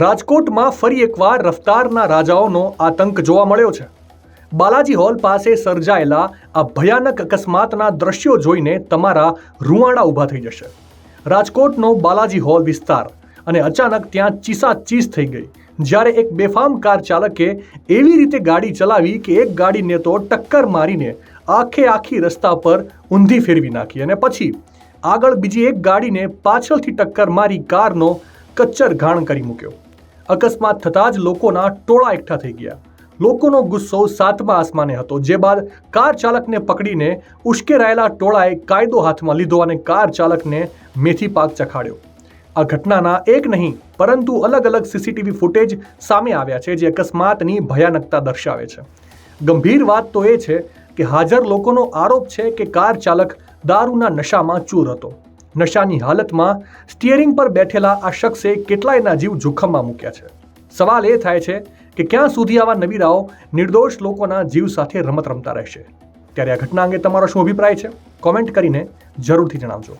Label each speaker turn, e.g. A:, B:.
A: રાજકોટમાં ફરી એકવાર રફતારના રાજાઓનો આતંક જોવા મળ્યો છે. બાલાજી હોલ પાસે સર્જાયેલા આ ભયાનક અકસ્માતના દ્રશ્યો જોઈને તમારા રૂંવાડા ઊભા થઈ જશે. રાજકોટનો બાલાજી હોલ વિસ્તાર અને અચાનક ત્યાં ચીસાચીસ થઈ ગઈ જ્યારે એક બેફામ કાર ચાલકે એવી રીતે ગાડી ચલાવી કે એક ગાડીને તો ટક્કર મારીને આખી રસ્તા પર ઊંધી ફેરવી નાખી અને પછી આગળ બીજી એક ગાડીને પાછળથી ટક્કર મારી કારનો કચ્ચર ઘાણ કરી મૂક્યો. અકસ્માત થતાં જ લોકોના ટોળા એકઠા થઈ ગયા. લોકોનો ગુસ્સો સાતમા આસમાને હતો, જે બાદ કાર ચાલકને પકડીને ઉશ્કેરાયેલા ટોળાએ કાયદો હાથમાં લીધો અને કાર ચાલકને મેથી પાક ચખાડ્યો. આ ઘટનાના એક નહીં પરંતુ અલગ અલગ સીસીટીવી ફૂટેજ સામે આવ્યા છે, જે અકસ્માતની ભયાનકતા દર્શાવે છે. ગંભીર વાત તો એ છે કે હાજર લોકોનો આરોપ છે કે કાર ચાલક દારૂના નશામાં ચૂર હતો. નશાની હાલતમાં સ્ટીયરિંગ પર બેઠેલા આ શખ્સે કેટલાયના જીવ જોખમમાં મૂક્યા છે. સવાલ એ થાય છે કે ક્યાં સુધી આવા નવીરાઓ નિર્દોષ લોકોના જીવ સાથે રમત રમતા રહેશે? ત્યારે આ ઘટના અંગે તમારો શું અભિપ્રાય છે? કોમેન્ટ કરીને જરૂરથી જણાવજો.